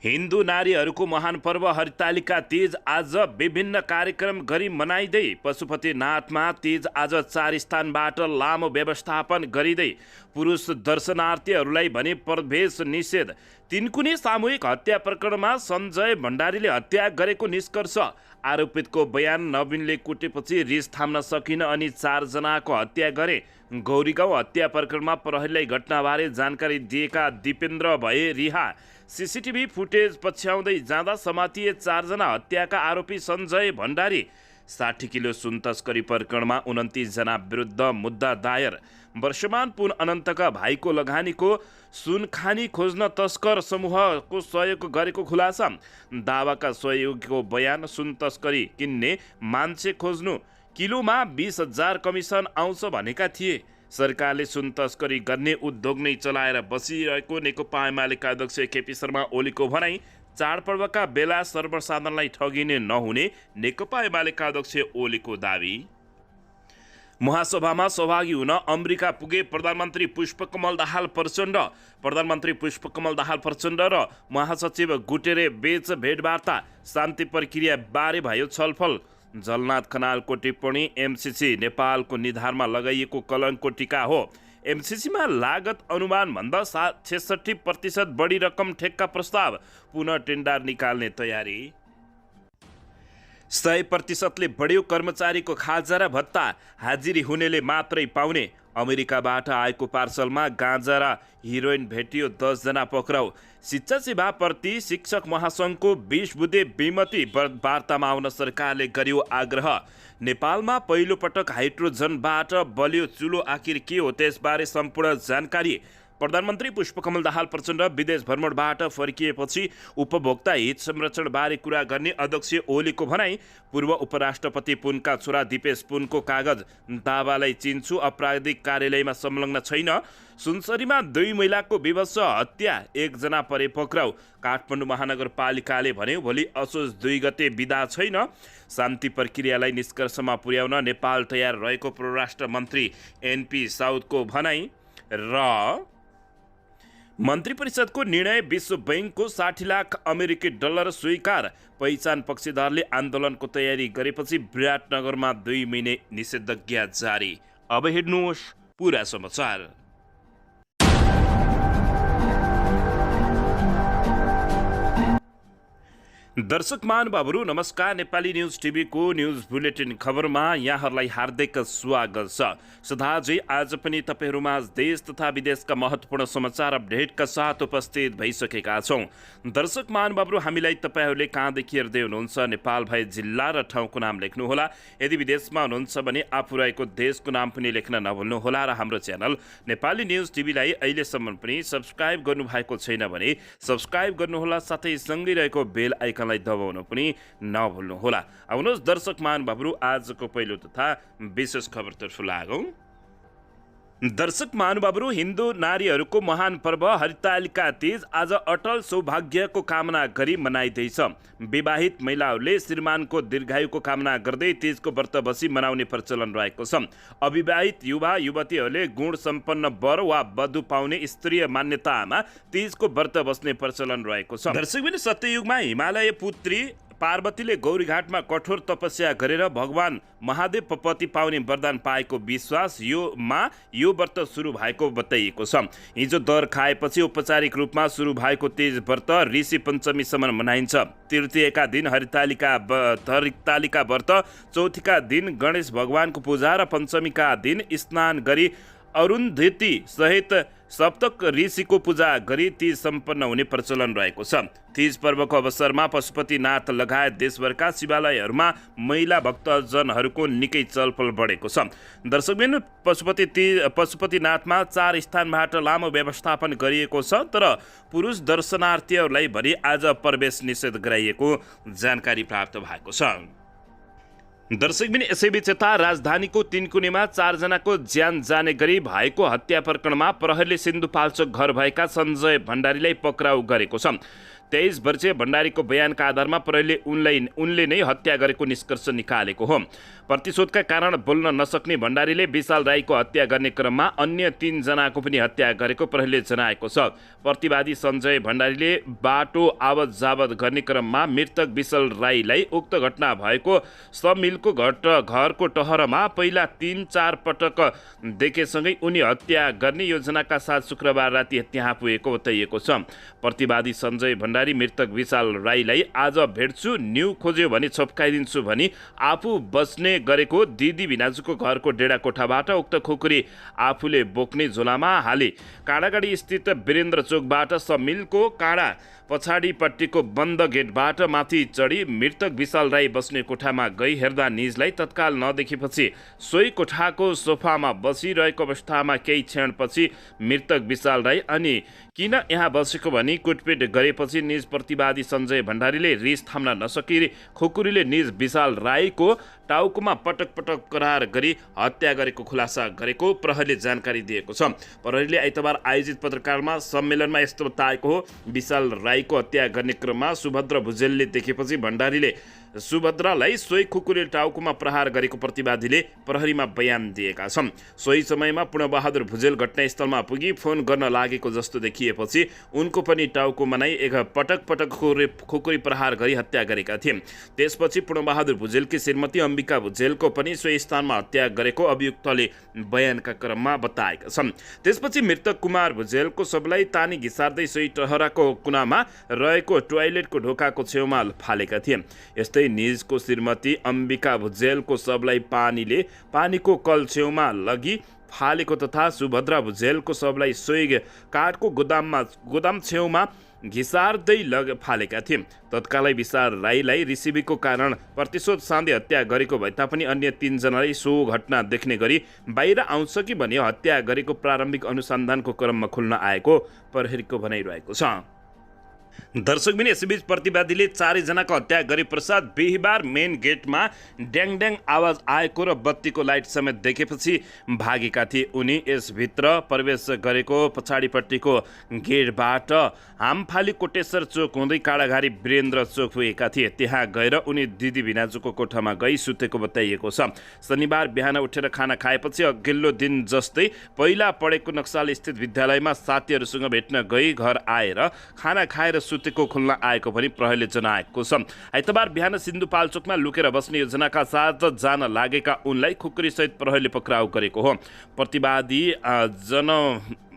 हिन्दू नारीहरूको महान पर्व हरितालिका तीज आज विभिन्न कार्यक्रम गरी मनाइँदै पशुपतिनाथमा तीज आज 4 स्थानबाट लामो व्यवस्थापन गरिँदै पुरुष दर्शनार्थीहरूलाई भने प्रवेश निषेध। तिनकुने सामूहिक हत्या प्रकरणमा सञ्जय भण्डारीले हत्या गरेको निष्कर्ष। आरोपितको बयान नवीनले कुटेपछि रिस थाम्न सकिन अनि 4 जनाको हत्या गरे। गौरीगाउँ हत्या प्रकरणमा प्रहरीलाई घटनाबारे जानकारी दिएका दिपेन्द्र भए रिहा। सीसीटीभी फुटेज पछ्याउँदै जाँदा समातिए 4 जना हत्याका आरोपी सञ्जय भण्डारी। 60 किलो सुन तस्करी प्रकरणमा 29 जना विरुद्ध मुद्दा दायर। वर्षमान पुन अनन्तका भाइको लगानीको सुन खानी खोज्न तस्कर समूहको सहयोग गरेको खुलासा। दावाका सहयोगीको बयान, सुन तस्करी किन्ने मान्छे खोज्नु, किलोमा 20,000 कमिसन आउँछ भनेका थिए। सरकारले सुन तस्करी गर्ने उद्योग नै चलाएर बसिरहेको नेकपा एमालेका अध्यक्ष केपी शर्मा ओलीको भनाई। चाडपर्वका बेला सर्वसाधारणलाई ठगिने नहुने नेकपा एमालेका अध्यक्ष ओलीको दावी। महासभामा सहभागी हुन अमेरिका पुगे प्रधानमन्त्री पुष्पकमल दाहाल प्रचण्ड। प्रधानमन्त्री पुष्पकमल दाहाल प्रचण्ड र महासचिव गुटेरे बीच भेटवार्ता। शान्ति प्रक्रिया बारे भयो छलफल। जलनाथ खनालको टिप्पणी, एमसीसी नेपालको निधारमा लगाइएको कलङ्कको टीका हो। एमसीसीमा लागत अनुमानभन्दा 66% बढी रकम ठेक्का प्रस्ताव। पुनः टेन्डर निकाल्ने तयारी। 100%ले बढ्यो कर्मचारीको खाजा र भत्ता। हाजिरी हुनेले मात्रै पाउने। अमेरिकाबाट आएको पार्सलमा गाँजा र हिरोइन भेटियो, 10 जना पक्राउ। शिक्षा सेवाप्रति शिक्षक महासङ्घको 20 बुँदे विमति वार्तामा आउन सरकारले गर्यो आग्रह। नेपालमा पहिलो पटक हाइड्रोजनबाट बल्यो चुलो आखिर के हो त्यसबारे सम्पूर्ण जानकारी। प्रधानमन्त्री पुष्पकमल दाहाल प्रचण्ड विदेश भ्रमणबाट फर्किएपछि उपभोक्ता हित संरक्षणबारे कुरा गर्ने अध्यक्ष ओलीको भनाई। पूर्व उपराष्ट्रपति पुनका छोरा दिपेश पुनको कागज दावालाई चिन्छु, आपराधिक कार्यालयमा संलग्न छैन। सुनसरीमा 2 महिलाको विवश हत्या, 1 जना परे पक्राउ। काठमाडौँ महानगरपालिकाले भन्यो भोलि असोज 2 गते बिदा छैन। शान्ति प्रक्रियालाई निष्कर्षमा पुर्याउन नेपाल तयार रहेको परराष्ट्र मन्त्री एनपी साउदको भनाई। र मन्त्री परिषदको निर्णय, विश्व बैंकको 60 लाख अमेरिकी डलर स्वीकार। पहिचान पक्षधरले आन्दोलनको तयारी गरेपछि विराटनगरमा 2 महिने निषेधाज्ञा जारी। अब हेर्नुहोस् पुरा समाचार। दर्शक महानुभावहरू नमस्कार। नेपाली न्युज टिभीको न्युज बुलेटिन खबरमा यहाँहरूलाई हार्दिक स्वागत छ। सदाझै आज पनि तपाईहरूमा देश तथा विदेशका महत्त्वपूर्ण समाचार अपडेटका साथ उपस्थित भइसकेका छौँ। दर्शक महानुभावहरू, हामीलाई तपाईहरूले कहाँदेखि हेर्दै हुनुहुन्छ नेपाल भए जिल्ला र ठाउँको नाम लेख्नुहोला। यदि विदेशमा हुनुहुन्छ भने आफू रहेको देशको नाम पनि लेख्न नभुल्नुहोला। र हाम्रो च्यानल नेपाली न्युज टिभीलाई अहिलेसम्म पनि सब्सक्राइब गर्नुभएको छैन भने सब्सक्राइब गर्नुहोला, साथै सँगै रहेको बेल आइकन दबाउन पनि नभुल्नुहोला। आउनुहोस् दर्शक महानुभावहरू, आजको पहिलो तथा विशेष खबरतर्फ लागौँ। दर्शक महानुभावहरू, हिन्दू नारीहरूको महान पर्व हरितालिका तीज आज अटल सौभाग्यको कामना गरी मनाइँदैछ। विवाहित महिलाहरूले श्रीमानको दीर्घायुको कामना गर्दै तीजको व्रत बसी मनाउने प्रचलन रहेको छ। अविवाहित युवा युवतीहरूले गुण सम्पन्न वर वा वधु पाउने स्त्रीय मान्यतामा तीजको व्रत बस्ने प्रचलन रहेको छ। दर्शकबिन, सत्ययुगमा हिमालय पुत्री पार्वतीले गौरीघाटमा कठोर तपस्या गरेर भगवान महादेव पति पाउने वरदान पाएको विश्वास यो व्रत सुरु भएको बताइएको छ। हिजो दर खाएपछि औपचारिक रूपमा सुरु भएको तीज व्रत ऋषि पञ्चमीसम्म मनाइन्छ। तृतीयका दिन हरितालिका व्रत, चौथीका दिन गणेश भगवानको पूजा र पञ्चमीका दिन स्नान गरी अरुन्धती सहित सप्तक ऋषिको पूजा गरी तीज सम्पन्न हुने प्रचलन रहेको छ। तीज पर्वको अवसरमा पशुपतिनाथ लगायत देशभरका शिवालयहरूमा महिला भक्तजनहरूको निकै चलपल बढेको छ। दर्शकबिन, पशुपतिनाथमा 4 स्थानबाट लामो व्यवस्थापन गरिएको छ, तर पुरुष दर्शनार्थीहरूलाई भने आज प्रवेश निषेध गराइएको जानकारी प्राप्त भएको छ। दर्शकबिन, यसैबीच यता राजधानीको तिनकुनेमा 4 जनाको ज्यान जाने गरी भएको हत्या प्रकरणमा प्रहरीले सिन्धुपाल्चोक घर भएका सञ्जय भण्डारीलाई पक्राउ गरेको छ। 23 वर्षीय भण्डारीको बयानका आधारमा प्रहरीले उनले नै हत्या गरेको निष्कर्ष निकालेको हो। प्रतिशोधका कारण बोल्न नसक्ने भण्डारीले विशाल राईको हत्या गर्ने क्रममा अन्य 3 जनाको पनि हत्या गरेको प्रहरीले जनाएको छ। प्रतिवादी सञ्जय भण्डारीले बाटो आवत जावत गर्ने क्रममा मृतक विशाल राईलाई उक्त घटना भएको समिलको घरको टहरमा पहिला 3-4 पटक देखेसँगै उनी हत्या गर्ने योजनाका साथ शुक्रबार राति त्यहाँ पुगेको बताइएको छ। प्रतिवादी सञ्जय भण्डारी मृतक विशाल राईलाई आज भेट्छु, न्यू खोज्यो भने छप्काइदिन्छु भनी आफू बस्ने गरेको दिदी भिनाजुको घरको डेढा कोठाबाट उक्त खुकुरी आफूले बोक्ने झोलामा हाले। काँडागाडी स्थित वीरेन्द्र चोकबाट समिलको काँडा पछाडिपट्टिको बन्द गेटबाट माथि चढी मृतक विशाल राई बस्ने कोठामा गई हेर्दा निजलाई तत्काल नदेखेपछि सोही कोठाको सोफामा बसिरहेको अवस्थामा केही क्षणपछि मृतक विशाल राई अनि किन यहाँ बसेको भनी कुटपिट गरेपछि निज प्रतिवादी सञ्जय भण्डारीले रिस थाम्न नसकी खुकुरीले निज विशाल राईको टाउकोमा पटक पटक प्रहार गरी हत्या गरेको खुलासा गरेको प्रहरीले जानकारी दिएको छ। प्रहरीले आइतबार आयोजित पत्रकारमा सम्मेलनमा यस्तो बताएको हो। विशाल राईको हत्या गर्ने क्रममा सुभद्रा भुजेलले देखेपछि भण्डारीले सुभद्रालाई सोही खुकुरीले टाउकोमा प्रहार गरेको प्रतिवादीले प्रहरीमा बयान दिएका छन्। सोही समयमा पूर्णबहादुर भुजेल घटनास्थलमा पुगी फोन गर्न लागेको जस्तो देखिएपछि उनको पनि टाउकोमा नै एक पटक खुकुरी प्रहार गरी हत्या गरेका थिए। त्यसपछि पूर्णबहादुर भुजेलकी श्रीमती अम्बिका भुजेलको पनि सोही स्थानमा हत्या गरेको अभियुक्तले बयानका क्रममा बताएका छन्। त्यसपछि मृतक कुमार भुजेलको शवलाई तानी घिसार्दै सोही टहराको कुनामा रहेको टोयलेटको ढोकाको छेउमा फालेका थिए। यस्तै निजको श्रीमती अम्बिका भुजेलको शवलाई पानीको कल छेउमा लगी फालेको तथा सुभद्रा भुजेलको शवलाई सोही काठको गोदाम छेउमा घिसार्दै फालेका थिए। तत्कालै विशाल राईलाई रिसिभीको कारण प्रतिशोध साँधे हत्या गरेको भए तापनि अन्य 3 जनालाई सो घटना देख्ने गरी बाहिर आउँछ कि भने हत्या गरेको प्रारम्भिक अनुसन्धानको क्रममा खुल्न आएको प्रहरीको भनाइरहेको छ। दर्शकबिन यसैबीच प्रतिवादीले 4 जनाको हत्या गरे पश्चात बिहिबार मेन गेटमा ड्याङ आवाज आएको र बत्तीको लाइट समेत देखेपछि भागेका थिए। उनी यसभित्र प्रवेश गरेको पछाडिपट्टिको गेटबाट हामफाली कोटेश्वर चोक हुँदै काँडाघारी वीरेन्द्र चोक पुगेका थिए। त्यहाँ गएर उनी दिदी भिनाजुको कोठामा गई सुतेको बताइएको छ। शनिबार बिहान उठेर खाना खाएपछि अघिल्लो दिन जस्तै पहिला पढेको नक्साल स्थित विद्यालयमा साथीहरूसँग भेट्न गई घर आएर खाना खाएर सुतेको खुल्न आएको पनि प्रहरीले जनाएको छ। आइतबार बिहान सिन्धुपाल्चोकमा लुकेर बस्ने योजनाका साथ जान लागेका उनलाई खुकुरीसहित प्रहरीले पक्राउ गरेको हो। प्रतिवादी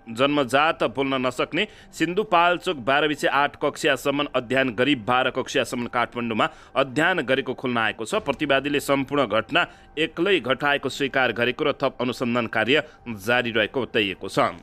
जन्मजात बोल्न नसक्ने सिन्धुपाल्चोक 12-8 कक्षासम्म अध्ययन गरी 12 कक्षासम्म काठमाडौँमा अध्ययन गरेको खुल्न आएको छ। प्रतिवादीले सम्पूर्ण घटना एक्लै घटाएको स्वीकार गरेको र थप अनुसन्धान कार्य जारी रहेको बताइएको छ।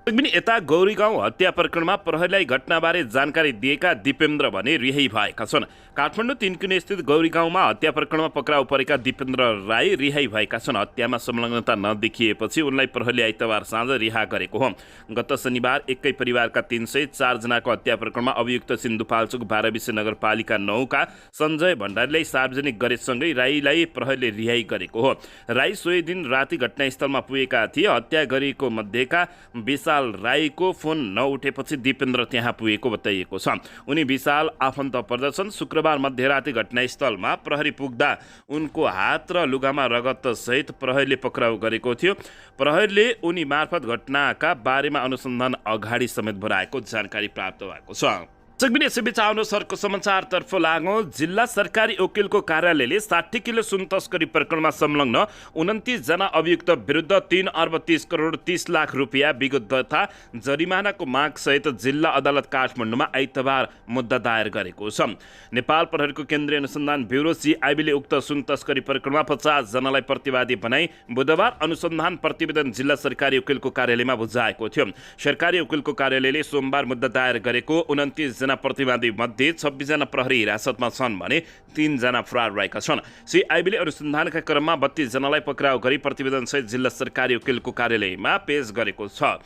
यता गौरीगाउँ हत्या प्रकरणमा प्रहरीलाई घटनाबारे जानकारी दिएका दिपेन्द्र भने रिहाई भएका छन्। काठमाडौँ 3 किलो स्थित गौरीगाउँमा हत्या प्रकरणमा पक्राउ परेका दिपेन्द्र राई रिहाई भएका छन्। हत्यामा संलग्नता नदेखिएपछि उनलाई प्रहरीले आइतबार साँझ रिहा गरेको हो। गत शनिबार एकै परिवारका 304 जनाको हत्या प्रकरणमा अभियुक्त सिन्धुपाल्चोक 12 नगरपालिका 9 का सञ्जय भण्डारीलाई सार्वजनिक गरेसँगै राईलाई प्रहरीले रिहाई गरेको हो। राई सोही दिन राति घटनास्थलमा पुगेका थिए। हत्या गरेको मध्येका विशाल राईको फोन नउठेपछि दिपेन्द्र त्यहाँ पुगेको बताइएको छ। उनी विशाल आफन्त पर्दछन्। शुक्रबार मध्यराति घटनास्थलमा प्रहरी पुग्दा उनको हात र लुगामा रगत सहित प्रहरीले पक्राउ गरेको थियो। प्रहरीले उनी मार्फत घटनाका बारेमा अनुसन्धान अगाडि समेत बढाएको जानकारी प्राप्त भएको छ। यसैबीच आउनुहोस् अर्को समाचारतर्फ लागौँ। जिल्ला सरकारी वकिलको कार्यालयले 60 किलो सुन तस्करी प्रकरणमा संलग्न 29 जना अभियुक्त विरुद्ध 3 अर्ब 30 करोड 30 लाख रुपियाँ विगत तथा जरिमानाको माग सहित जिल्ला अदालत काठमाडौँमा आइतबार मुद्दा दायर गरेको छ। नेपाल प्रहरीको केन्द्रीय अनुसन्धान ब्युरो CIB ले उक्त सुन तस्करी प्रकरणमा 50 जनालाई प्रतिवादी बनाई बुधबार अनुसन्धान प्रतिवेदन जिल्ला सरकारी वकिलको कार्यालयमा बुझाएको थियो। सरकारी वकिलको कार्यालयले सोमबार मुद्दा दायर गरेको 29 जना प्रतिवादी मध्ये 26 जना प्रहरी हिरासतमा छन् भने 3 जना फरार रहेका छन्। CIB ले अनुसन्धानका क्रममा 32 जनालाई पक्राउ गरी प्रतिवेदन सहित जिल्ला सरकारी वकिलको कार्यालयमा पेश गरेको छ।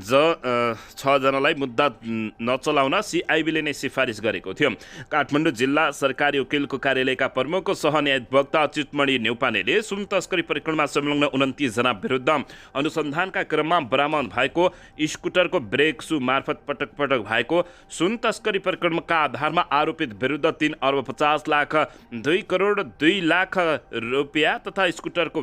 6 जनालाई मुद्दा नचलाउन CIB ले नै सिफारिस गरेको थियो। काठमाडौँ जिल्ला सरकारी वकिलको कार्यालयका प्रमुख सहन्यायवक्ता चितमणि न्यौपानेले सुन तस्करी प्रकरणमा संलग्न 29 जना विरुद्ध अनुसन्धानका क्रममा बरामद भएको स्कुटरको ब्रेक सु मार्फत पटक भएको सुन तस्करी तस्करी प्रकरणका आधारमा आरोपित विरुद्ध 3 अर्ब 50 लाख 2 करोड 2 लाख रुपियाँ तथा स्कुटरको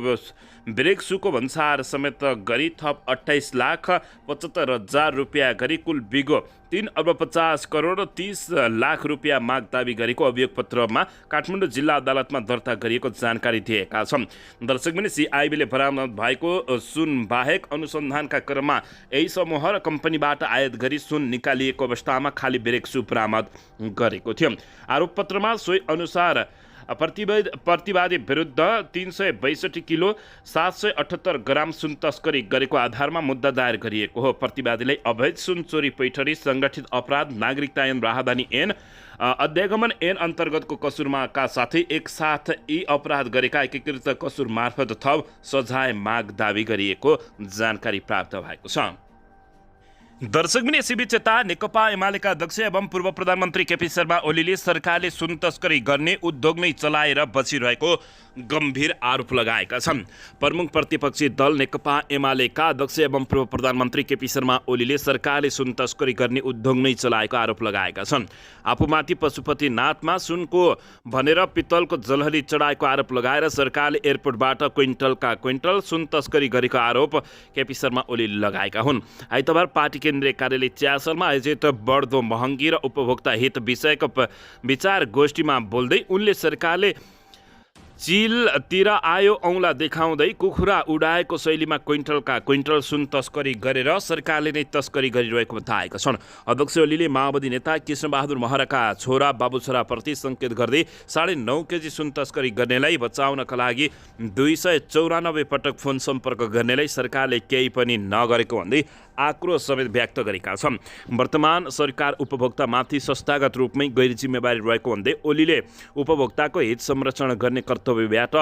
ब्रेक सुको भन्सार समेत गरी थप 28 लाख 75 हजार रुपियाँ गरी कुल बिगो 3 अर्ब 50 करोड 30 लाख रुपियाँ माग दावी गरेको अभियोग पत्रमा काठमाडौँ जिल्ला अदालतमा दर्ता गरिएको जानकारी दिएका छन्। दर्शकमैनी सिआइबीले बरामद भएको सुन बाहेक अनुसन्धानका क्रममा यही समूह र कम्पनीबाट आयात गरी सुन निकालिएको अवस्थामा खाली ब्रेक सु बरामद गरेको थियो। आरोप पत्रमा सोही अनुसार प्रतिवादी विरुद्ध 362 किलो 778 ग्राम सुन तस्करी गरेको आधारमा मुद्दा दायर गरिएको हो। प्रतिवादीलाई अवैध सुन चोरी पैठरी सङ्गठित अपराध नागरिकता ऐन राहदानी ऐन अध्यागमन ऐन अन्तर्गतको कसुरमाका साथै एकसाथ यी अपराध गरेका एकीकृत कसुर मार्फत थप सजाय माग दावी गरिएको जानकारी प्राप्त भएको छ। दर्शकबिन यसैबीच यता नेकपा एमालेका अध्यक्ष एवं पूर्व प्रधानमन्त्री केपी शर्मा ओलीले सरकारले सुन तस्करी गर्ने उद्योग नै चलाएर बसिरहेको गम्भीर आरोप लगाएका छन्। प्रमुख प्रतिपक्षी दल नेकपा एमालेका अध्यक्ष एवं पूर्व प्रधानमन्त्री केपी शर्मा ओलीले सरकारले सुन तस्करी गर्ने उद्योग नै चलाएको आरोप लगाएका छन्। आफूमाथि पशुपतिनाथमा सुनको भनेर पित्तलको जलहरी चढाएको आरोप लगाएर सरकारले एयरपोर्टबाट क्विन्टलका क्विन्टल सुन तस्करी गरेको आरोप केपी शर्मा ओलीले लगाएका हुन्। आइतबार पार्टी केन्द्रीय कार्यालय च्यासलमा आयोजित बढ्दो महँगी र उपभोक्ता हित विषयक विचार गोष्ठीमा बोल्दै उनले सरकारले चिलतिर आयो औँला देखाउँदै कुखुरा उडाएको शैलीमा क्विन्टलका क्विन्टल सुन तस्करी गरेर सरकारले नै तस्करी गरिरहेको बताएका छन्। अध्यक्ष ओलीले माओवादी नेता कृष्णबहादुर महराका छोरा बाबुछोराप्रति सङ्केत गर्दै 9.5 केजी सुन तस्करी गर्नेलाई बचाउनका लागि 294 पटक फोन सम्पर्क गर्नेलाई सरकारले केही पनि नगरेको भन्दै आक्रोश समेत व्यक्त गरेका छन्। वर्तमान सरकार उपभोक्तामाथि संस्थागत रूपमै गैर जिम्मेवारी रहेको भन्दै ओलीले उपभोक्ताको हित संरक्षण गर्ने कर्तव्यबाट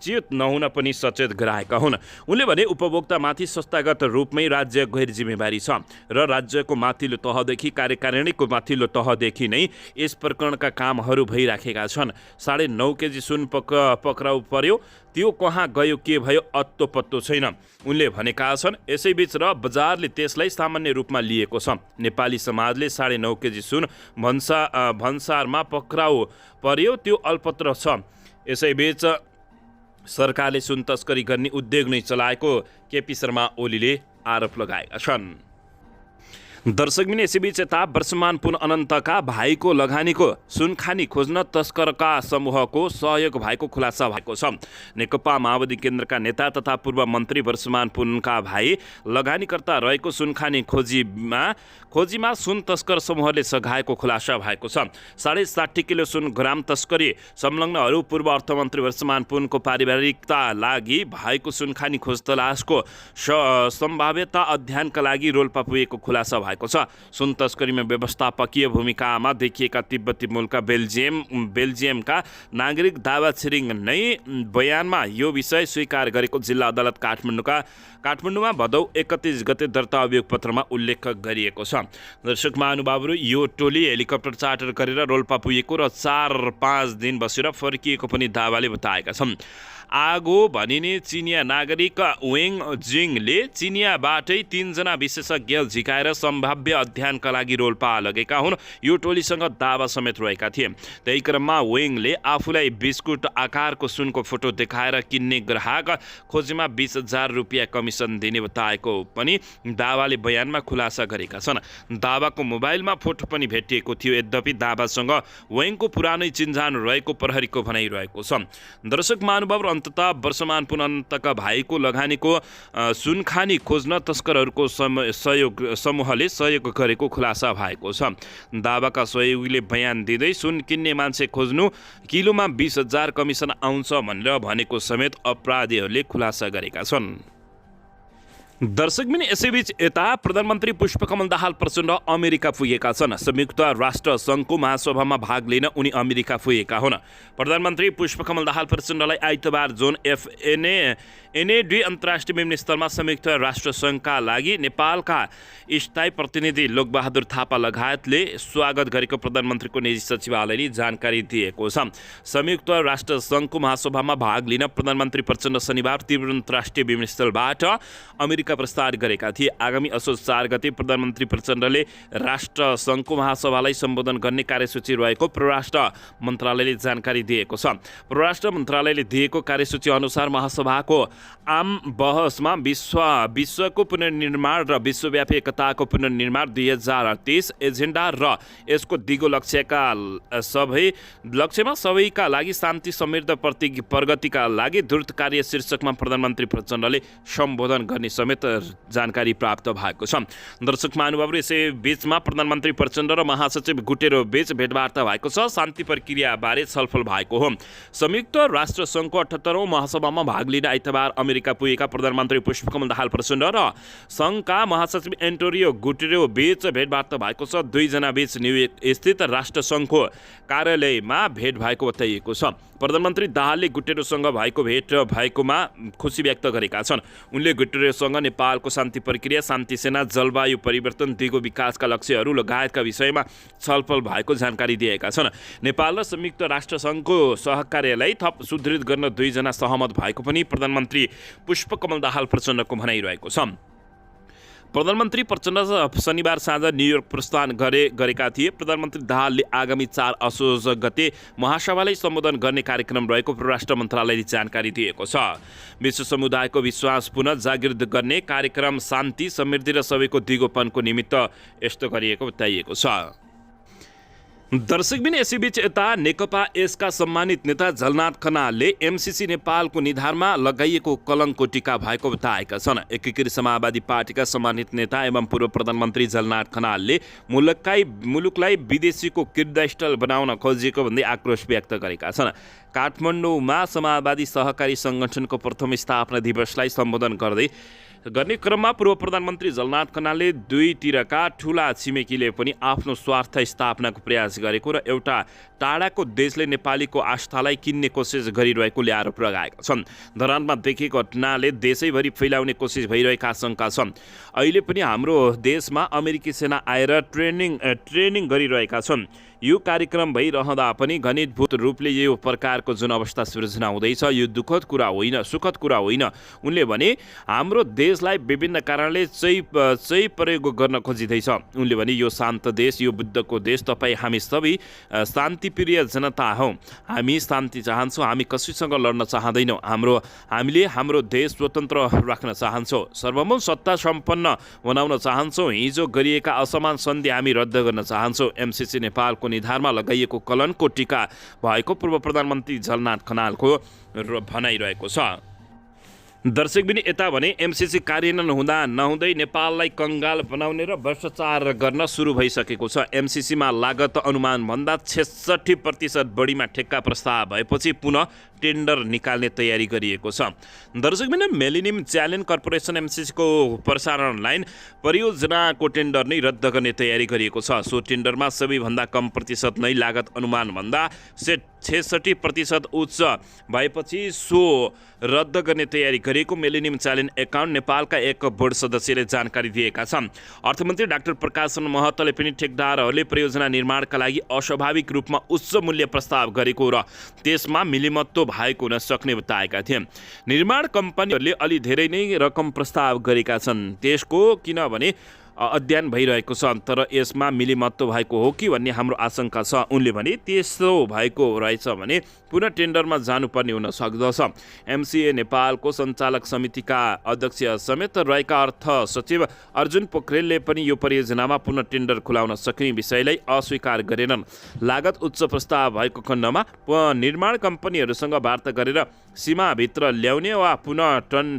चेत नहुन पनि सचेत गराएका हुन्। उनले भने उपभोक्तामाथि संस्थागत रूपमै राज्य गैर जिम्मेवारी छ र राज्यको माथिल्लो तहदेखि कार्यकारिणीको माथिल्लो तहदेखि नै यस प्रकरणका कामहरू भइराखेका छन्। 9.5 केजी सुन पक्राउ पर्यो, त्यो कहाँ गयो के भयो अत्तो पत्तो छैन उनले भनेका छन्। यसैबीच र बजारले त्यसलाई सामान्य रूपमा लिएको छ। नेपाली समाजले 9.5 केजी सुन भन्सारमा पक्राउ पर्यो त्यो अल्पत्र छ। यसैबीच सरकारले सुन तस्करी गर्ने उद्योग नै चलाएको केपी शर्मा ओलीले आरोप लगाएका छन्। दर्शकबिन यसैबीच यता वर्षमान पुन अनन्तका भाइको लगानीको सुनखानी खोज्न तस्करका समूहको सहयोग भएको खुलासा भएको छ। नेकपा माओवादी केन्द्रका नेता तथा पूर्व मन्त्री वर्षमान पुनका भाइ लगानीकर्ता रहेको सुनखानी खोजीमा सुन तस्कर समूहले सघाएको खुलासा भएको छ। 60.5 किलो सुन ग्राम तस्करी संलग्नहरू पूर्व अर्थमन्त्री वर्षमान पुनको पारिवारिकता लागि भएको सुनखानी खोज तलासको सम्भाव्यता अध्ययनका लागि रोल्पा पुगेको खुलासा भएको छ। सुन तस्करीमा व्यवस्थापकीय भूमिकामा देखिएका तिब्बती मूलका बेल्जियमका नागरिक दावा छिरिङ नै बयानमा यो विषय स्वीकार गरेको जिल्ला अदालत काठमाडौँमा भदौ 31 गते दर्ता अभियोग पत्रमा उल्लेख गरिएको छ। दर्शक महानुभावहरू, यो टोली हेलिकप्टर चार्टर गरेर रोल्पा पुगेको र 4-5 दिन बसेर फर्किएको पनि दावाले बताएका छन्। आगो भनिने चिनिया नागरिक वेङ जिङले चिनियाबाटै 3 जना विशेषज्ञ झिकाएर सम्भाव्य अध्ययनका लागि रोल्पा लगेका हुन्। यो टोलीसँग दावा समेत रहेका थिए। त्यही क्रममा वेङले आफूलाई बिस्कुट आकारको सुनको फोटो देखाएर किन्ने ग्राहक खोजीमा 20,000 रुपियाँ कमिसन दिने बताएको पनि दावाले बयानमा खुलासा गरेका छन्। दावाको मोबाइलमा फोटो पनि भेटिएको थियो। यद्यपि दावासँग वेङको पुरानै चिन्जान रहेको प्रहरीको भनाइरहेको छ। दर्शक महानुभाव, अन्ततः वर्षमान पुनन्तका भाइको लगानीको सुनखानी खोज्न तस्करहरूको समूहले सहयोग गरेको खुलासा भएको छ। दावाका सहयोगीले बयान दिँदै सुन किन्ने मान्छे खोज्नु, किलोमा 20,000 कमिसन आउँछ भनेर भनेको समेत अपराधीहरूले खुलासा गरेका छन्। दर्शकबिन यसैबीच यता प्रधानमन्त्री पुष्पकमल दाहाल प्रचण्ड अमेरिका पुगेका छन्। संयुक्त राष्ट्र सङ्घको महासभामा भाग लिन उनी अमेरिका पुगेका हुन्। प्रधानमन्त्री पुष्पकमल दाहाल प्रचण्डलाई आइतबार जोन एनएडी अन्तर्राष्ट्रिय विमानस्थलमा संयुक्त राष्ट्र सङ्घका लागि नेपालका स्थायी प्रतिनिधि लोकबहादुर थापा लगायतले स्वागत गरेको प्रधानमन्त्रीको निजी सचिवालयले जानकारी दिएको छ। संयुक्त राष्ट्र सङ्घको महासभामा भाग लिन प्रधानमन्त्री प्रचण्ड शनिबार त्रिभुवन अन्तर्राष्ट्रिय विमानस्थलबाट अमेरिका टिका प्रस्ताव गरेका थिए। आगामी असोज 4 गते प्रधानमन्त्री प्रचण्डले राष्ट्रसङ्घको महासभालाई सम्बोधन गर्ने कार्यसूची रहेको परराष्ट्र मन्त्रालयले जानकारी दिएको छ। परराष्ट्र मन्त्रालयले दिएको कार्यसूची अनुसार महासभाको आम बहसमा विश्वको पुनर्निर्माण र विश्वव्यापी एकताको पुनर्निर्माण 2030 एजेन्डा र यसको दिगो लक्ष्यमा सबैका लागि शान्ति समृद्ध प्रगतिका लागि द्रुत कार्य शीर्षकमा प्रधानमन्त्री प्रचण्डले सम्बोधन गर्ने समेत जानकारी प्राप्त भएको छ। दर्शक महानुभावहरू, यसै बीचमा प्रधानमन्त्री प्रचण्ड र महासचिव गुटेरो बीच भेटवार्ता भएको छ। शान्ति प्रक्रियाबारे छलफल भएको हो। संयुक्त राष्ट्र सङ्घको 78औं महासभामा भाग लिन आइतबार अमेरिका पुगेका प्रधानमन्त्री पुष्पकमल दाहाल प्रचण्ड र सङ्घका महासचिव एन्टोनियो गुटेरो बीच भेटवार्ता भएको छ। दुईजना बीच न्युयोर्क स्थित राष्ट्रसङ्घको कार्यालयमा भेट भएको बताइएको छ। प्रधानमन्त्री दाहालले गुटेरोसँग भएको भेट भएकोमा खुसी व्यक्त गरेका छन्। उनले गुटेरोसँग नेपालको शान्ति प्रक्रिया, शान्ति सेना, जलवायु परिवर्तन, दिगो विकासका लक्ष्यहरू लगायतका विषयमा छलफल भएको जानकारी दिएका छन्। नेपाल र संयुक्त राष्ट्रसङ्घको सहकार्यलाई थप सुदृढ गर्न दुईजना सहमत भएको पनि प्रधानमन्त्री पुष्पकमल दाहाल प्रचण्डको भनाइरहेको छ। प्रधानमन्त्री प्रचण्ड शनिबार साँझ न्युयोर्क प्रस्थान गरेका थिए। प्रधानमन्त्री दाहालले आगामी 4 असोज गते महासभालाई सम्बोधन गर्ने कार्यक्रम रहेको परराष्ट्र मन्त्रालयले जानकारी दिएको छ। विश्व समुदायको विश्वास पुनः जागृत गर्ने कार्यक्रम शान्ति, समृद्धि र सबैको दिगोपनको निमित्त यस्तो गरिएको बताइएको छ। दर्शकबिन, यसैबीच यता नेकपा यसका सम्मानित नेता झलनाथ खनालले एमसीसी नेपालको निधारमा लगाइएको कलङ्कको टीका भएको बताएका छन्। एकीकृत समाजवादी पार्टीका सम्मानित नेता एवं पूर्व प्रधानमन्त्री झलनाथ खनालले मुलुकलाई विदेशीको क्रीडास्थल बनाउन खोजिएको भन्दै आक्रोश व्यक्त गरेका छन्। काठमाडौँमा समाजवादी सहकारी सङ्गठनको प्रथम स्थापना दिवसलाई सम्बोधन गर्ने क्रममा पूर्व प्रधानमन्त्री झलनाथ खनालले दुईतिरका ठूला छिमेकीले पनि आफ्नो स्वार्थ स्थापनाको प्रयास गरेको र एउटा टाढाको देशले नेपालीको आस्थालाई किन्ने कोसिस गरिरहेकोले आरोप लगाएका छन्। धरानमा देखेको घटनाले देशैभरि फैलाउने कोसिस भइरहेका आशंका छन्। अहिले पनि हाम्रो देशमा अमेरिकी सेना आएर ट्रेनिङ गरिरहेका छन्। यो कार्यक्रम भइरहँदा पनि घनीभूत रूपले यो प्रकारको जुन अवस्था सृजना हुँदैछ, यो दुःखद कुरा होइन, सुखद कुरा होइन। उनले भने हाम्रो देशलाई विभिन्न कारणले चाहिँ प्रयोग गर्न खोजिँदैछ। उनले भने यो शान्त देश, यो बुद्धको देश, तपाईँ हामी सबै शान्तिप्रिय जनता हौँ। हामी शान्ति चाहन्छौँ, हामी कसैसँग लड्न चाहँदैनौँ। हामीले हाम्रो देश स्वतन्त्र राख्न चाहन्छौँ, सार्वभौम सत्ता सम्पन्न बनाउन चाहन्छौँ। हिजो गरिएका असमान सन्धि हामी रद्द गर्न चाहन्छौँ। एमसीसी नेपालको निधारमा लगाइएको कलनको टीका भएको पूर्व प्रधानमन्त्री झलनाथ खनालको भनाइरहेको छ। दर्शकबिन, यता भने एमसीसी कार्यान्वयन हुँदा नहुँदै नेपाललाई कंगाल बनाउने र भ्रष्टाचार गर्न सुरु भइसकेको छ। एमसीसीमा लागत अनुमानभन्दा 66% बढीमा ठेक्का प्रस्ताव भएपछि पुनः टेन्डर निकाल्ने तयारी गरिएको छ। दर्शकबिन, मिलेनियम च्यालेन्ज कर्पोरेसन एमसीसीको प्रसारण लाइन परियोजनाको टेन्डर नै रद्द गर्ने तयारी गरिएको छ। सो टेन्डरमा सबैभन्दा कम प्रतिशत नै लागत अनुमानभन्दा 66% उच्च भएपछि सो रद्द गर्ने तयारी गरेको मिलेनियम च्यालेन्ज एकाउन्ट नेपालका एक बोर्ड सदस्यले जानकारी दिएका छन्। अर्थमन्त्री डाक्टर प्रकाशन महतले पनि ठेकदारहरूले परियोजना निर्माणका लागि अस्वाभाविक रूपमा उच्च मूल्य प्रस्ताव गरेको र त्यसमा मिलिमत्तो भएको हुन सक्ने बताएका थिए। निर्माण कम्पनीहरूले अलि धेरै नै रकम प्रस्ताव गरेका छन्। त्यसको किनभने अध्ययन भइरहेको छ, तर यसमा मिलिमत्तो भएको हो कि भन्ने हाम्रो आशंका छ। उनले भने त्यसो भएको रहेछ भने पुनः टेन्डरमा जानुपर्ने हुन सक्दछ। एमसिए नेपालको सञ्चालक समितिका अध्यक्ष समेत रहेका अर्थ सचिव अर्जुन पोखरेलले पनि यो परियोजनामा पुनः टेन्डर खुलाउन सक्ने विषयलाई अस्वीकार गरेनन्। लागत उच्च प्रस्ताव भएको खण्डमा निर्माण कम्पनीहरूसँग वार्ता गरेर सीमाभित्र ल्याउने वा पुनः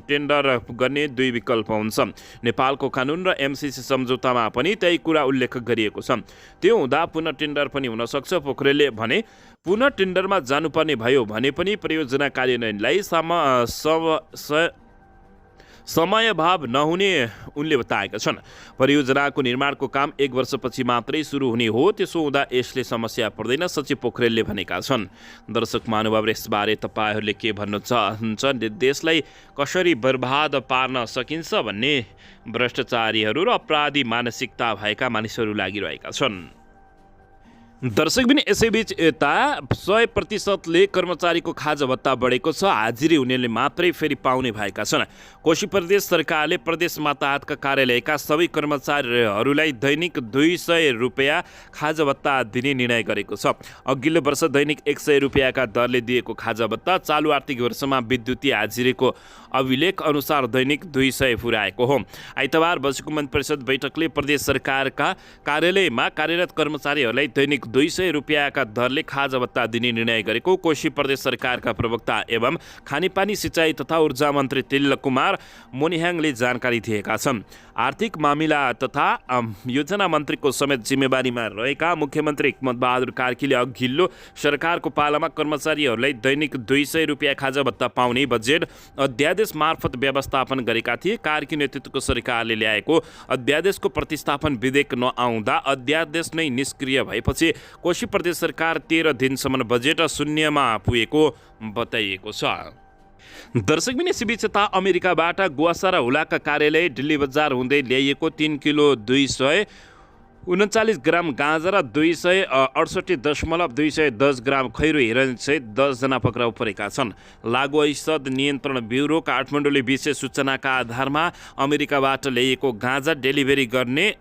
टेन्डर गर्ने दुई विकल्प हुन्छ। नेपालको कानुन र एमसिसी सम्झौतामा पनि त्यही कुरा उल्लेख गरिएको छ। त्यो हुँदा पुनः टेन्डर पनि हुन सक्छ। पोखरेलले भने पुनः टेन्डरमा जानुपर्ने भयो भने पनि परियोजना कार्यान्वयनलाई समयभाव नहुने उनले बताएका छन्। परियोजनाको निर्माणको काम 1 वर्षपछि मात्रै सुरु हुने हो, त्यसो हुँदा यसले समस्या पर्दैन, सचिव पोखरेलले भनेका छन्। दर्शक महानुभाव, यसबारे तपाईँहरूले के भन्न चाहनुहुन्छ? देशलाई कसरी बर्बाद पार्न सकिन्छ भन्ने भ्रष्टाचारीहरू र अपराधी मानसिकता भएका मानिसहरू लागिरहेका छन्। दर्शकबिन यसैबीच यता 100%ले कर्मचारीको खाजा भत्ता बढेको छ। हाजिरी हुनेले मात्रै फेरि पाउने भएका छन्। कोशी प्रदेश सरकारले प्रदेश मातहतका कार्यालयका सबै कर्मचारीहरूलाई दैनिक 200 रुपियाँ खाजा भत्ता दिने निर्णय गरेको छ। अघिल्लो वर्ष दैनिक 100 रुपियाँका दरले दिएको खाजा भत्ता चालु आर्थिक वर्षमा विद्युतीय हाजिरीको अभिलेख अनुसार दैनिक 200 पुर्याएको हो। आइतबार बसेको मन्त्री परिषद बैठकले प्रदेश सरकारका कार्यालयमा कार्यरत कर्मचारीहरूलाई दैनिक 200 रुपियाँका दरले खाजा भत्ता दिने निर्णय गरेको कोशी प्रदेश सरकारका प्रवक्ता एवं खानेपानी सिँचाइ तथा ऊर्जा मन्त्री तिलक कुमार मोनिहाङले जानकारी दिएका छन्। आर्थिक मामिला तथा योजना मन्त्रीको समेत जिम्मेवारीमा रहेका मुख्यमन्त्री हिक्मत बहादुर कार्कीले अघिल्लो सरकारको पालामा कर्मचारीहरूलाई दैनिक 200 रुपियाँ खाजा भत्ता पाउने बजेट अध्यादेश मार्फत व्यवस्थापन गरेका थिए। कार्की नेतृत्वको सरकारले ल्याएको अध्यादेशको प्रतिस्थापन विधेयक नआउँदा अध्यादेश नै निष्क्रिय भएपछि कोशी प्रदेश सरकार 13 दिनसम्म बजेट शून्यमा पुगेको बताइएको छ। दर्शकबिन यसैबीच यता अमेरिकाबाट गुवासा र हुलाका कार्यालय दिल्ली बजार हुँदै ल्याइएको 3 किलो 239 ग्राम गाँजा र 268.210 ग्राम खैरो हेरोइन सहित 10 जना पक्राउ परेका छन्। लागु औषध नियन्त्रण ब्युरो काठमाडौँले विशेष सूचनाका आधारमा अमेरिकाबाट ल्याइएको गाँजा डेलिभरी गर्ने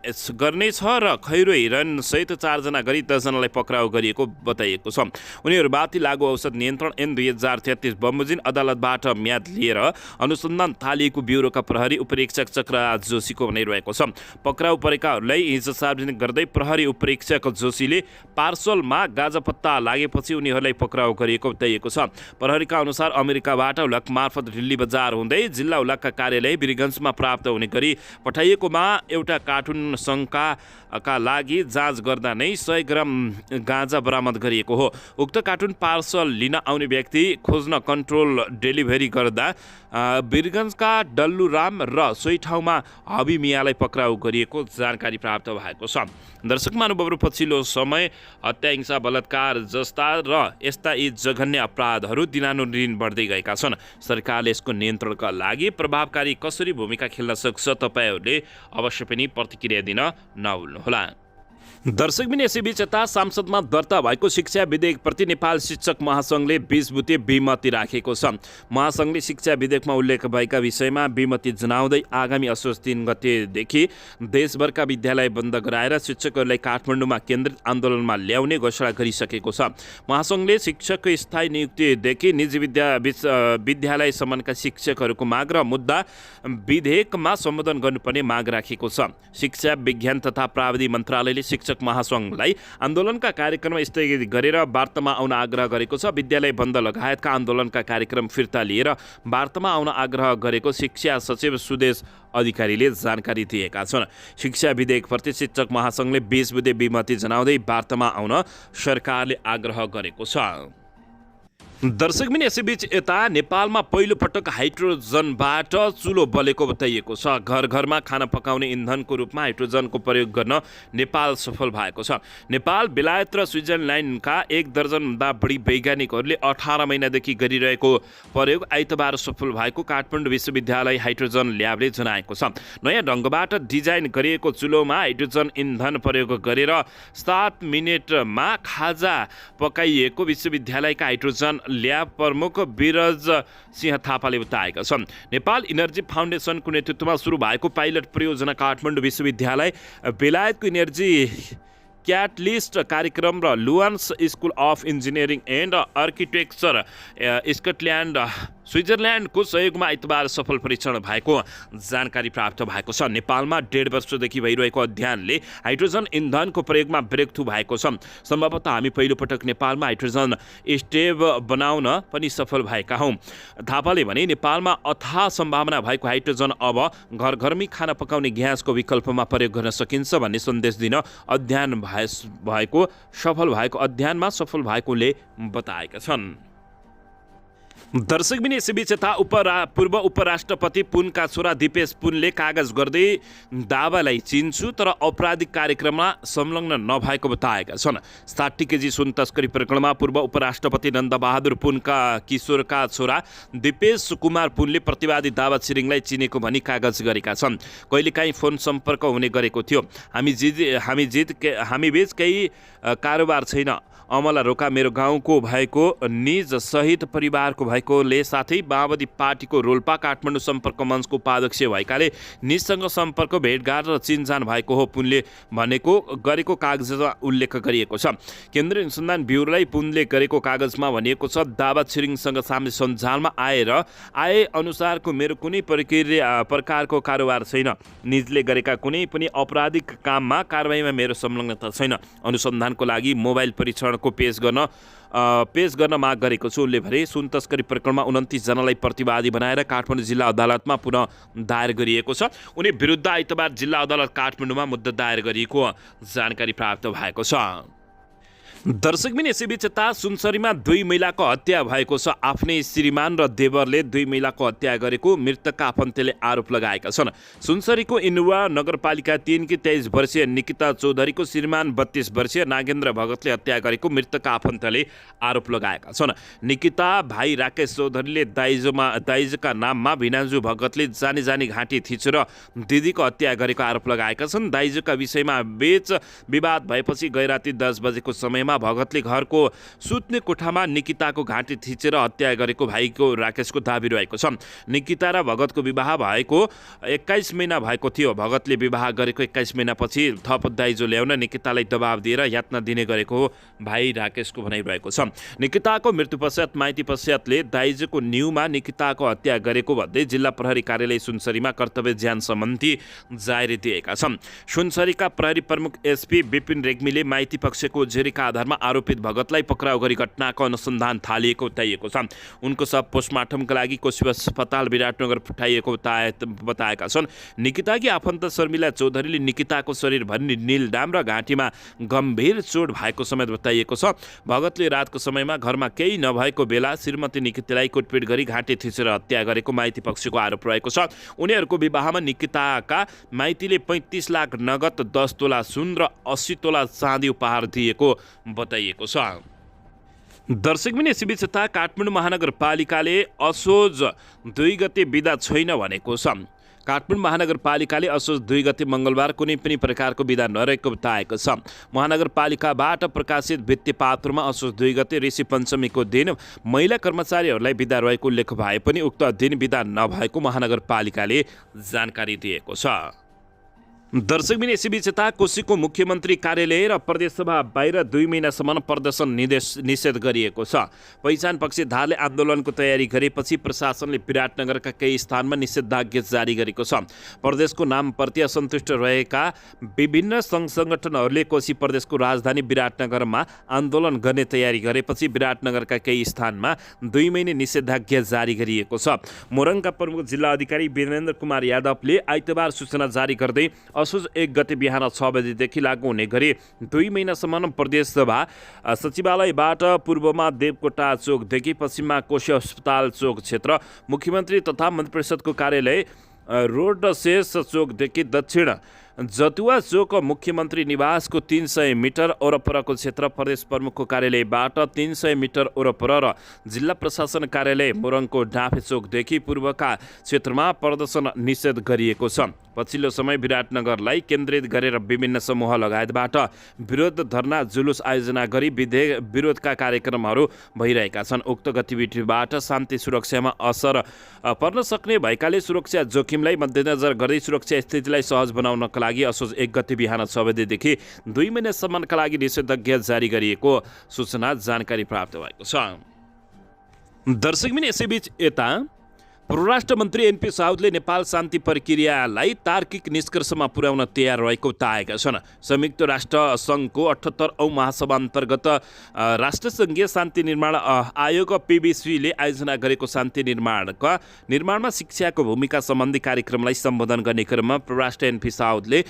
छ र खैरो हेरोइन सहित 4 जना गरी 10 जनालाई पक्राउ गरिएको बताइएको छ। उनीहरूमाथि लागु औषध नियन्त्रण ऐन 2033 बमोजिम अदालतबाट म्याद लिएर अनुसन्धान थालिएको ब्युरोका प्रहरी उपरीक्षक चक्रराज जोशीको भनाइरहेको छ। पक्राउ परेकाहरूलाई हिजो सार्वजनिक गर्दै प्रहरी उपरीक्षक जोशीले पार्सलमा गाँजा पत्ता लागेपछि उनीहरूलाई पक्राउ गरिएको बताइएको छ। प्रहरीका अनुसार अमेरिकाबाट हुलक मार्फत दिल्ली बजार हुँदै जिल्ला हुलकका कार्यालय वीरगञ्जमा प्राप्त हुने गरी पठाइएकोमा एउटा कार्टुन शङ्काका लागि जाँच गर्दा नै 100 ग्राम गाँजा बरामद गरिएको हो। उक्त कार्टुन पार्सल लिन आउने व्यक्ति खोज्न कन्ट्रोल डेलिभरी गर्दा वीरगञ्जका डल्लुराम र सोही ठाउँमा हबी मियालाई पक्राउ गरिएको जानकारी प्राप्त भएको छ। दर्शक महानुभावहरू, पछिल्लो समय हत्या, हिंसा, बलात्कार जस्ता र यस्ता यी जघन्य अपराधहरू दिनानुदिन बढ्दै गएका छन्। सरकारले यसको नियन्त्रणका लागि प्रभावकारी कसरी भूमिका खेल्न सक्छ, तपाईँहरूले अवश्य पनि प्रतिक्रिया दिन नभुल्नुहोला। दर्शकबिन यसैबीच यता संसदमा दर्ता भएको शिक्षा विधेयकप्रति नेपाल शिक्षक महासङ्घले 20 बुँदे विमति राखेको छ। महासङ्घले शिक्षा विधेयकमा उल्लेख भएका विषयमा विमति जनाउँदै आगामी असोज 3 गतेदेखि देशभरका विद्यालय बन्द गराएर शिक्षकहरूलाई काठमाडौँमा केन्द्रित आन्दोलनमा ल्याउने घोषणा गरिसकेको छ। महासङ्घले शिक्षक स्थायी नियुक्तिदेखि निजी विद्यालयसम्मका शिक्षकहरूको माग र मुद्दा विधेयकमा सम्बोधन गर्नुपर्ने माग राखेको छ। शिक्षा विज्ञान तथा प्राविधि मन्त्रालयले शिक्षक महासङ्घलाई आन्दोलनका कार्यक्रम स्थगित गरेर वार्तामा आउन आग्रह गरेको छ। विद्यालय बन्द लगायतका आन्दोलनका कार्यक्रम फिर्ता लिएर वार्तामा आउन आग्रह गरेको शिक्षा सचिव सुदेश अधिकारीले जानकारी दिएका छन्। शिक्षा विधेयकप्रति शिक्षक महासङ्घले 20 बुँदे विमति जनाउँदै वार्तामा आउन सरकारले आग्रह गरेको छ। दर्शकबिन यसैबीच यता नेपालमा पहिलो पटक हाइड्रोजनबाट चुलो बलेको बताइएको छ। घर घरमा खाना पकाउने इन्धनको रूपमा हाइड्रोजनको प्रयोग गर्न नेपाल सफल भएको छ। नेपाल, बेलायत र स्विजरल्यान्डका 1 दर्जनभन्दा बढी वैज्ञानिकहरूले 18 महिनादेखि गरिरहेको प्रयोग आइतबार सफल भएको काठमाडौँ विश्वविद्यालय हाइड्रोजन ल्याबले जनाएको छ। नयाँ ढङ्गबाट डिजाइन गरिएको चुलोमा हाइड्रोजन इन्धन प्रयोग गरेर 7 मिनेटमा खाजा पकाइएको विश्वविद्यालयका हाइड्रोजन ल्याब प्रमुख बिरज सिंह थापाले बताएका छन्। नेपाल इनर्जी फाउन्डेसनको नेतृत्वमा सुरु भएको पाइलट परियोजना काठमाडौँ विश्वविद्यालय, बेलायतको इनर्जी क्याटलिस्ट कार्यक्रम र लुआन्स school of engineering and architecture Scotland स्विजरल्यान्डको सहयोगमा आइतबार सफल परीक्षण भएको जानकारी प्राप्त भएको छ। नेपालमा 1.5 वर्षदेखि भइरहेको अध्ययनले हाइड्रोजन इन्धनको प्रयोगमा ब्रेकथ्रु भएको छ। सम्भवतः हामी पहिलोपटक नेपालमा हाइड्रोजन स्टेभ बनाउन पनि सफल भएका हौँ। थापाले भने नेपालमा अथाह सम्भावना भएको हाइड्रोजन अब घर घरमै खाना पकाउने ग्यासको विकल्पमा प्रयोग गर्न सकिन्छ भन्ने सन्देश दिन अध्ययनमा सफल भएकोले बताएका छन्। दर्शकबिन यसैबीच यता पूर्व उपराष्ट्रपति पुनका छोरा दिपेश पुनले कागज गर्दै दावालाई चिन्छु तर आपराधिक कार्यक्रममा संलग्न नभएको बताएका छन्। 60 केजी सुन तस्करी प्रकरणमा पूर्व उपराष्ट्रपति नन्दबहादुर पुनका किशोरका छोरा दिपेश कुमार पुनले प्रतिवादी दावा छिरिङलाई चिनेको भनी कागज गरेका छन्। कहिलेकाहीँ फोन सम्पर्क हुने गरेको थियो। हामी बीच केही कारोबार छैन। अमला रोका मेरो गाउँको भएको निज सहित परिवारको भएकोले साथै माओवादी पार्टीको रोल्पा काठमाडौँ सम्पर्क मञ्चको उपाध्यक्ष भएकाले निजसँग सम्पर्क भेटघाट र चिनजान भएको हो पुनले भनेको गरेको कागजमा उल्लेख गरिएको छ। केन्द्रीय अनुसन्धान ब्युरोलाई पुनले गरेको कागजमा भनिएको छ दावा छिरिङसँग सामने सञ्जालमा आए अनुसारको मेरो कुनै प्रकारको कारोबार छैन। निजले गरेका कुनै पनि आपराधिक काममा कारबाहीमा मेरो संलग्नता छैन। अनुसन्धानको लागि मोबाइल परीक्षण को पेश गर्न माग गरेको छु। उनले भने सुन तस्करी प्रकरणमा 29 जनालाई प्रतिवादी बनाएर काठमाडौँ जिल्ला अदालतमा पुनः दायर गरिएको छ। उनी विरुद्ध आइतबार जिल्ला अदालत काठमाडौँमा मुद्दा दायर गरिएको जानकारी प्राप्त भएको छ। दर्शकबिन यसैबीच यता सुनसरीमा 2 महिलाको हत्या भएको छ। आफ्नै श्रीमान र देवरले 2 महिलाको हत्या गरेको मृतकका आफन्तले आरोप लगाएका छन्। सुनसरीको इनुवा नगरपालिका 3 की 23 वर्षीय निकिता चौधरीको श्रीमान 32 वर्षीय नागेन्द्र भगतले हत्या गरेको मृतकका आफन्तले आरोप लगाएका छन्। निकिता भाइ राकेश चौधरीले दाइजोका नाममा भिनाजु भगतले जानी घाँटी थिचेर दिदीको हत्या गरेको आरोप लगाएका छन्। दाइजोका विषयमा विवाद भएपछि गैराती 10 बजेको समयमा भगतले घरको सुत्ने कोठामा निकिताको घाँटी थिचेर हत्या गरेको भाइको राकेशको दाबी रहेको छ। निकिता र भगतको विवाह भएको 21 महिना भएको थियो। भगतले विवाह गरेको 21 महिनापछि थप दाइजो ल्याउन निकितालाई दबाब दिएर यातना दिने गरेको भाइ राकेशको भनाइरहेको छ। निकिताको मृत्यु पश्चात माइती पश्चातले दाइजोको न्युमा निकिताको हत्या गरेको भन्दै जिल्ला प्रहरी कार्यालय सुनसरीमा कर्तव्य ज्यान सम्बन्धी जाहेरी दिएका छन्। सुनसरीका प्रहरी प्रमुख एसपी विपिन रेग्मीले माइती पक्षको जेरीका आधारमा आरोपित भगतलाई पक्राउ गरी घटनाको अनुसन्धान थालिएको बताइएको छ। उनको शव पोस्टमार्टमका लागि कोशी अस्पताल विराटनगर पठाइएको बताएका छन्। निकिताकी आफन्त शर्मिला चौधरीले निकिताको शरीरभरि नीलडाम र घाँटीमा गम्भीर चोट भएको समेत बताइएको छ। भगतले रातको समयमा घरमा केही नभएको बेला श्रीमती निकितालाई कुटपिट गरी घाँटी थिचेर हत्या गरेको माइती पक्षको आरोप रहेको छ। उनीहरूको विवाहमा निकिताका माइतीले 35 लाख नगद 10 तोला सुन र 80 तोला चाँदी उपहार दिएको बताइएको छ। दर्शकबिन यसैबीच यता काठमाडौँ महानगरपालिकाले असोज 2 गते बिदा छैन भनेको छ। काठमाडौँ महानगरपालिकाले असोज 2 गते मङ्गलबार कुनै पनि प्रकारको बिदा नरहेको बताएको छ। महानगरपालिकाबाट प्रकाशित भित्तिपात्रमा असोज 2 गते ऋषि पञ्चमीको दिन महिला कर्मचारीहरूलाई बिदा रहेको उल्लेख भए पनि उक्त दिन बिदा नभएको महानगरपालिकाले जानकारी दिएको छ। दर्शकबिन यसैबीच यता कोशीको मुख्यमन्त्री कार्यालय र प्रदेशसभा बाहिर 2 महिनासम्म प्रदर्शन निषेध गरिएको छ। पहिचान पक्षधारले आन्दोलनको तयारी गरेपछि प्रशासनले विराटनगरका केही स्थानमा निषेधाज्ञा जारी गरेको छ। प्रदेशको नामप्रति असन्तुष्ट रहेका विभिन्न सङ्घ सङ्गठनहरूले कोशी प्रदेशको राजधानी विराटनगरमा आन्दोलन गर्ने तयारी गरेपछि विराटनगरका केही स्थानमा 2 महिने निषेधाज्ञा जारी गरिएको छ। मोरङका प्रमुख जिल्ला अधिकारी वीरेन्द्र कुमार यादवले आइतबार सूचना जारी गर्दै असोज 1 गते बिहान 6 बजेदेखि लागू हुने गरी 2 महिनासम्म प्रदेशसभा सचिवालयबाट पूर्वमा देवकोटा चोकदेखि पश्चिममा कोशी अस्पताल चोक क्षेत्र, मुख्यमन्त्री तथा मन्त्री परिषदको कार्यालय रोड र शेष चोकदेखि दक्षिण जतुवा चोक मुख्यमन्त्री निवासको 300 मिटर वरपरको क्षेत्र, प्रदेश प्रमुखको कार्यालयबाट 300 मिटर वरपर र जिल्ला प्रशासन कार्यालय मोरङको डाँफे चोकदेखि पूर्वका क्षेत्रमा प्रदर्शन निषेध गरिएको छ। पछिल्लो समय विराटनगरलाई केन्द्रित गरेर विभिन्न समूह लगायतबाट विरोध धरना जुलुस आयोजना गरी विरोधका कार्यक्रमहरू भइरहेका छन्। उक्त गतिविधिबाट शान्ति सुरक्षामा असर पर्न सक्ने भएकाले सुरक्षा जोखिमलाई मध्यनजर गर्दै सुरक्षा स्थितिलाई सहज बनाउनका लागि असोज 1 गते बिहान 6 बजेदेखि 2 महिनासम्मका लागि निषेधाज्ञा जारी गरिएको सूचना जानकारी प्राप्त भएको छ। दर्शकबिन यसैबीच यता परराष्ट्र मन्त्री एनपी साउदले नेपाल शान्ति प्रक्रियालाई तार्किक निष्कर्षमा पुर्याउन तयार रहेको बताएका छन्। संयुक्त राष्ट्र सङ्घको 78औं महासभा अन्तर्गत राष्ट्रसङ्घीय शान्ति निर्माण आयोग पीबीसीले आयोजना गरेको शान्ति निर्माणमा शिक्षाको भूमिका सम्बन्धी कार्यक्रमलाई सम्बोधन गर्ने क्रममा परराष्ट्र एनपी साउदले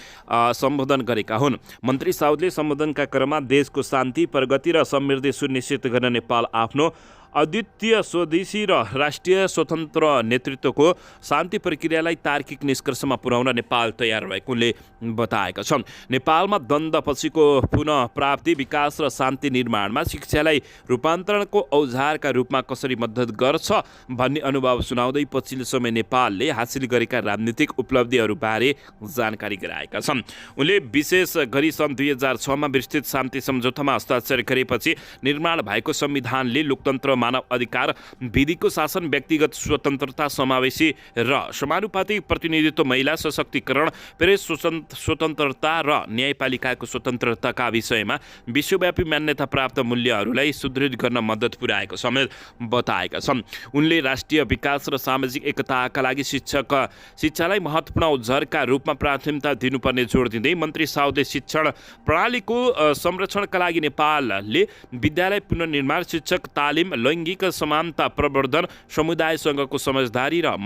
सम्बोधन गरेका हुन्। मन्त्री साउदले सम्बोधनका क्रममा देशको शान्ति, प्रगति र समृद्धि सुनिश्चित गर्न नेपाल आफ्नो अद्वितीय स्वदेशी र राष्ट्रिय स्वतन्त्र नेतृत्वको शान्ति प्रक्रियालाई तार्किक निष्कर्षमा पुर्याउन नेपाल तयार भएको उनले बताएका छन्। नेपालमा द्वन्द्वपछिको पुनः प्राप्ति, विकास र शान्ति निर्माणमा शिक्षालाई रूपान्तरणको औजारका रूपमा कसरी मद्दत गर्छ भन्ने अनुभव सुनाउँदै पछिल्लो समय नेपालले हासिल गरेका राजनीतिक उपलब्धिहरूबारे जानकारी गराएका छन्। उनले विशेष गरी सन् 2006मा विस्तृत शान्ति सम्झौतामा हस्ताक्षर गरेपछि निर्माण भएको संविधानले लोकतन्त्र, मानव अधिकार, विधिको शासन, व्यक्तिगत स्वतन्त्रता, समावेशी र समानुपातिक प्रतिनिधित्व, महिला सशक्तिकरण, प्रेस स्वतन्त्रता र न्यायपालिकाको स्वतन्त्रताका विषयमा विश्वव्यापी मान्यता प्राप्त मूल्यहरूलाई सुदृढ गर्न मद्दत पुर्याएको समेत बताएका छन्। उनले राष्ट्रिय विकास र सामाजिक एकताका लागि शिक्षालाई महत्त्वपूर्ण औजारका रूपमा प्राथमिकता दिनुपर्ने जोड दिँदै मन्त्री साउदले शिक्षण प्रणालीको संरक्षणका लागि नेपालले विद्यालय पुनर्निर्माण, शिक्षक तालिम, लैङ्गिक समानता प्रवर्धन, समुदायसँगको समझदारी र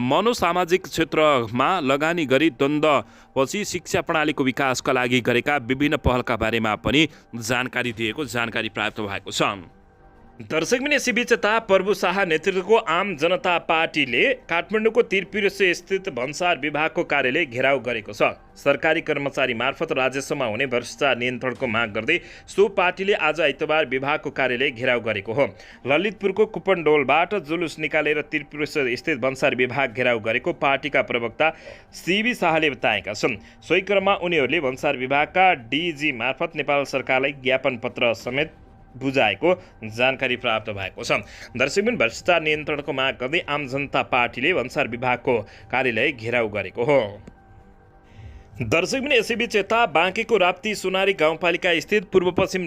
मनोसामाजिक क्षेत्रमा लगानी गरी द्वन्द्वपछि शिक्षा प्रणालीको विकासका लागि गरेका विभिन्न पहलका बारेमा पनि जानकारी प्राप्त भएको छ। दर्शकबिन यसैबीच यता प्रभु शाह नेतृत्वको आम जनता पार्टीले काठमाडौँको तिरपिरोसे स्थित भन्सार विभागको कार्यालय घेराउ गरेको छ। सरकारी कर्मचारी मार्फत राजस्वमा हुने भ्रष्टाचार नियन्त्रणको माग गर्दै सो पार्टीले आज आइतबार विभागको कार्यालय घेराउ गरेको हो। ललितपुरको कुपनडोलबाट जुलुस निकालेर तिरपिरोसे स्थित भन्सार विभाग घेराउ गरेको पार्टीका प्रवक्ता सीबी शाहले बताएका छन्। सोही क्रममा उनीहरूले भन्सार विभागका डीजी मार्फत नेपाल सरकारलाई ज्ञापन पत्र समेत बुझाएको जानकारी प्राप्त भएको छ। दर्शकबिन भ्रष्टाचार नियन्त्रणको माग गर्दै आम जनता पार्टीले भन्सार विभागको कार्यालय घेराउ गरेको हो। दर्शकबिन यसैबीच यता बाँकेको राप्ती सोनारी गाउँपालिका स्थित पूर्व पश्चिम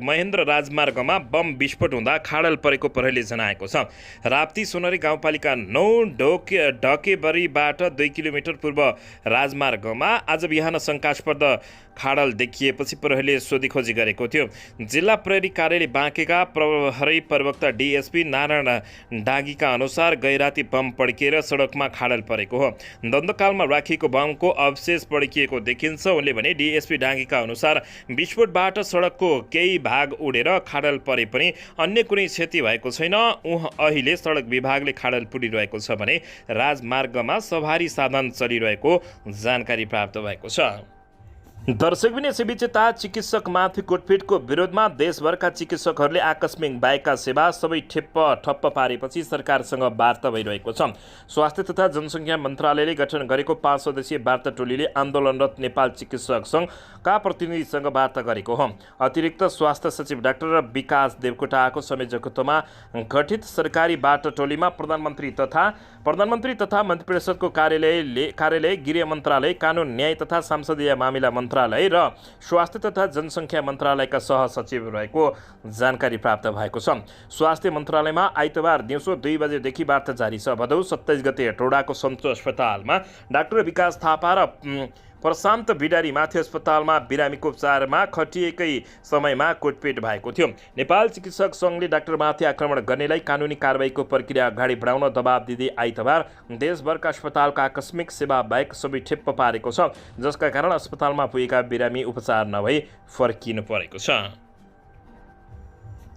महेन्द्र राजमार्गमा बम विस्फोट हुँदा खाडल परेको प्रहरीले जनाएको छ। राप्ती सोनारी गाउँपालिका 9 ढकेबरीबाट 2 किलोमिटर पूर्व राजमार्गमा आज बिहान शङ्कास्पद खाडल देखिएपछि प्रहरीले सोधीखोजी गरेको थियो। जिल्ला प्रहरी कार्यालय बाँकेका प्रहरी प्रवक्ता डीएसपी नारायण डागीका अनुसार गैराती बम पड्किएर सडकमा खाडल परेको हो। द्वन्द्वकालमा राखिएको बमको अवशेष पड्किएको देखिन्छ। उनले भने डीएसपी डागीका अनुसार विस्फोटबाट सडकको केही भाग उडेर खाडल परे पनि अन्य कुनै क्षति भएको छैन। अहिले सडक विभागले खाडल पुरिरहेको छ भने राजमार्गमा सवारी साधन चलिरहेको जानकारी प्राप्त भएको छ। दर्शकबिन यसैबीच यता चिकित्सकमाथि कुटपिटको विरोधमा देशभरका चिकित्सकहरूले आकस्मिक बाहेकका सेवा सबै ठप्प पारेपछि सरकारसँग वार्ता भइरहेको छ। स्वास्थ्य तथा जनसङ्ख्या मन्त्रालयले गठन गरेको 5 सदस्यीय वार्ता टोलीले आन्दोलनरत नेपाल चिकित्सक सङ्घका प्रतिनिधिसँग वार्ता गरेको हो। अतिरिक्त स्वास्थ्य सचिव डाक्टर विकास देवकोटाको संयोजकत्वमा गठित सरकारी वार्ता टोलीमा प्रधानमन्त्री तथा मन्त्रिपरिषदको कार्यालय, गृह मन्त्रालय, कानुन न्याय तथा संसदीय मामिला मन्त्रालय र स्वास्थ्य तथा जनसङ्ख्या मन्त्रालयका सहसचिव रहेको जानकारी प्राप्त भएको छ। स्वास्थ्य मन्त्रालयमा आइतबार दिउँसो 2 बजेदेखि वार्ता जारी छ। भदौ 27 गते हेटौडाको सन्तो अस्पतालमा डाक्टर विकास थापा र प्रशान्त बिडारीमाथि अस्पतालमा बिरामीको उपचारमा खटिएकै समयमा कुटपिट भएको थियो। नेपाल चिकित्सक सङ्घले डाक्टरमाथि आक्रमण गर्नेलाई कानुनी कारबाहीको प्रक्रिया अगाडि बढाउन दबाब दिँदै आइतबार देशभरका अस्पतालका आकस्मिक सेवा बाहेक सबै ठेप्प पारेको छ, जसका कारण अस्पतालमा पुगेका बिरामी उपचार नभई फर्किनु परेको छ।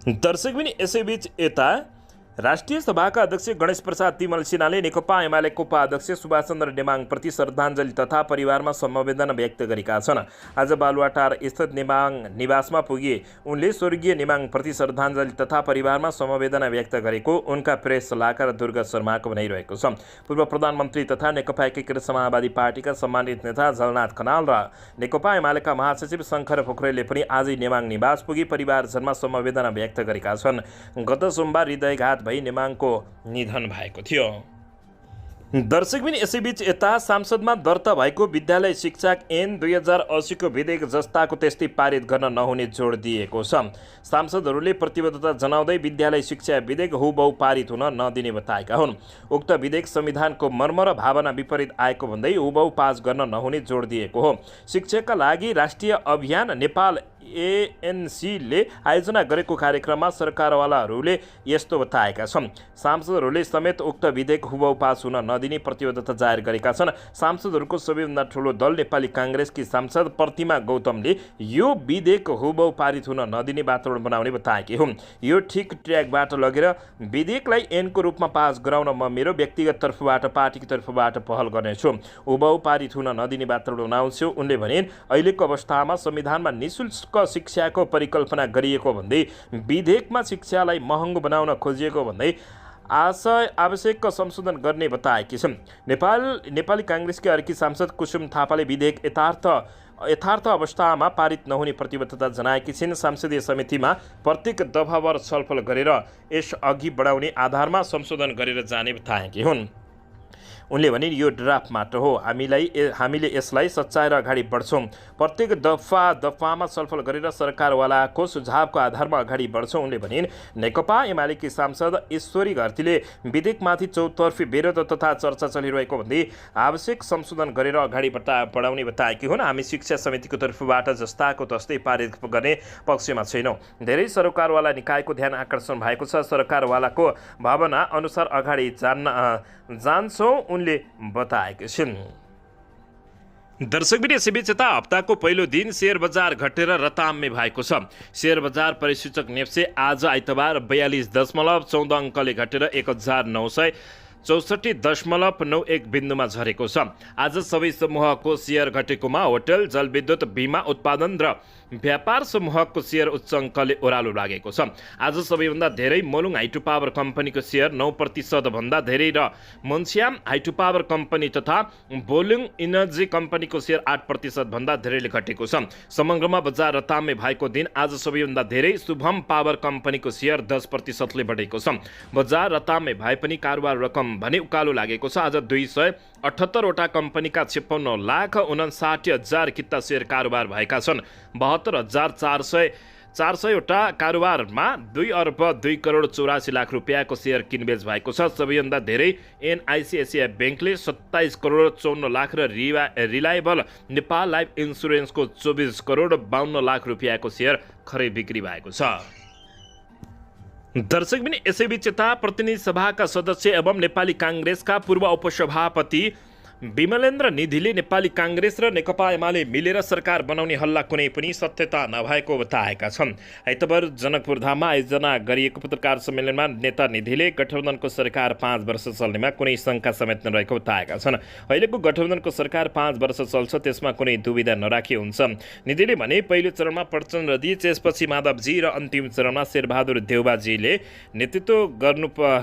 दर्शकबिन यसैबीच यता राष्ट्रिय सभाका अध्यक्ष गणेश प्रसाद तिमल सिन्हाले नेकपा एमालेको उपाध्यक्ष सुभाषचन्द्र नेमाङप्रति श्रद्धाञ्जली तथा परिवारमा समवेदना व्यक्त गरेका छन्। आज बालुवाटार स्थित नेमाङ निवासमा पुगे उनले स्वर्गीय नेमाङप्रति श्रद्धाञ्जली तथा परिवारमा समवेदना व्यक्त गरेको उनका प्रेस सल्लाहकार दुर्गा शर्माको भनाइरहेको छ। पूर्व प्रधानमन्त्री तथा नेकपा एकीकृत समाजवादी पार्टीका सम्मानित नेता जलनाथ खनाल र नेकपा एमालेका महासचिव शङ्कर पोखरेलले पनि आजै नेमाङ निवास पुगी परिवारजनमा समवेदना व्यक्त गरेका छन्। गत सोमबार हृदयघात भई नेमाङको निधन भएको थियो। दर्शकबिन यसैबीच यता सांसदमा दर्ता भएको विद्यालय शिक्षा ऐन 2080 को विधेयक जस्ताको त्यस्तै पारित गर्न नहुने जोड दिएको छ। सांसदहरूले प्रतिबद्धता जनाउँदै विद्यालय शिक्षा विधेयक हुबहु पारित हुन नदिने बताएका हुन्। उक्त विधेयक संविधानको मर्म र भावना विपरीत आएको भन्दै हुबहु पास गर्न नहुने जोड दिएको हो। शिक्षाका लागि राष्ट्रिय अभियान नेपाल एएनसीले आयोजना गरेको कार्यक्रममा सरकारवालाहरूले यस्तो बताएका छन्। सांसदहरूले समेत उक्त विधेयक हुबहु पास हुन नदिने प्रतिबद्धता जाहेर गरेका छन्। सांसदहरूको सबैभन्दा ठुलो दल नेपाली काङ्ग्रेसकी सांसद प्रतिमा गौतमले यो विधेयक हुबहु पारित हुन नदिने वातावरण बनाउने बताएकी हुन्। यो ठिक ट्र्याकबाट लगेर विधेयकलाई ऐनको रूपमा पास गराउन म मेरो व्यक्तिगत तर्फबाट पार्टीको तर्फबाट पहल गर्नेछु, हुबहु पारित हुन नदिने वातावरण बनाउँछु। उनले भनेन् अहिलेको अवस्थामा संविधानमा निःशुल्क शिक्षाको परिकल्पना गरिएको भन्दै विधेयकमा शिक्षालाई महँगो बनाउन खोजिएको भन्दै आवश्यक संशोधन गर्ने बताएकी छन्। नेपाली काङ्ग्रेसकी अर्की सांसद कुसुम थापाले विधेयक यथार्थ अवस्थामा पारित नहुने प्रतिबद्धता जनाएकी छिन्। संसदीय समितिमा प्रत्येक दफावार छलफल गरेर यस अघि बढाउने आधारमा संशोधन गरेर जाने बताएकी हुन्। उनले भने यो ड्राफ्ट मात्र हो, हामीले यसलाई सच्याएर अगाडि बढ्छौँ। प्रत्येक दफामा छलफल गरेर सरकारवालाको सुझावको आधारमा अगाडि बढ्छौँ। उनले भनिन् नेकपा एमालेकी सांसद ईश्वरी घरतीले विधेयकमाथि चौतर्फी विरोध तथा चर्चा चलिरहेको भन्दै आवश्यक संशोधन गरेर अगाडि बढाउने बताएकी हुन्। हामी शिक्षा समितिको तर्फबाट जस्ताको तस्तै पारित गर्ने पक्षमा छैनौँ। धेरै सरकारवाला निकायको ध्यान आकर्षण भएको छ। सरकारवालाको भावना अनुसार अगाडि जान्छौँ उनले बताएका छिन्। दर्शकबिन यसैबीच यता हप्ताको पहिलो दिन शेयर बजार घटेर रताम्य भएको छ। शेयर बजार परिसूचक नेप्से आज आइतबार 42.14 अङ्कले घटेर 1964.91 बिन्दुमा झरेको छ। आज सबै समूहको शेयर घटेकोमा होटल, जलविद्युत, बिमा उत्पादन र व्यापार समूहको शेयर उच्च अङ्कले ओह्रालो लागेको छ। आज सबैभन्दा धेरै मोलुङ हाइड्रो पावर कम्पनीको शेयर 9% भन्दा धेरै र मोन्स्याम हाइड्रो पावर कम्पनी तथा बोलुङ इनर्जी कम्पनीको शेयर 8% भन्दा धेरैले घटेको छ। समग्रमा बजार रताम्य भएको दिन आज सबैभन्दा धेरै शुभम पावर कम्पनीको शेयर 10%ले बढेको छ। बजार रताम्य भए पनि कारोबार रकम भने उकालो लागेको छ। आज 278 वटा कम्पनीका 56,59,हजार किता शेयर कारोबार भएका छन्। 72,400 वटा कारोबारमा 2 अर्ब 2 करोड 84 लाख रुपियाँको शेयर किनबेच भएको छ। सबैभन्दा धेरै एनआइसिआइसिआई ब्याङ्कले 27 करोड 54 लाख र रिलायबल नेपाल लाइफ इन्सुरेन्सको 24 करोड 52 लाख रुपियाँको शेयर खरिद बिक्री भएको छ। दर्शक पनि यसैबीच यता प्रतिनिधि सभाका सदस्य एवं नेपाली काङ्ग्रेसका पूर्व उपसभापति विमलेन्द्र निधिले नेपाली काङ्ग्रेस र नेकपा एमाले मिलेर सरकार बनाउने हल्ला कुनै पनि सत्यता नभएको बताएका छन्। आइतबार जनकपुरधाममा आयोजना गरिएको पत्रकार सम्मेलनमा नेता निधिले गठबन्धनको सरकार 5 वर्ष चल्नेमा कुनै शङ्का समेत नरहेको बताएका छन्। अहिलेको गठबन्धनको सरकार 5 वर्ष चल्छ, त्यसमा कुनै दुविधा नराखी हुन्छ। निधिले भने पहिलो चरणमा प्रचण्डजी, त्यसपछि माधवजी र अन्तिम चरणमा शेरबहादुर देउबाजीले नेतृत्व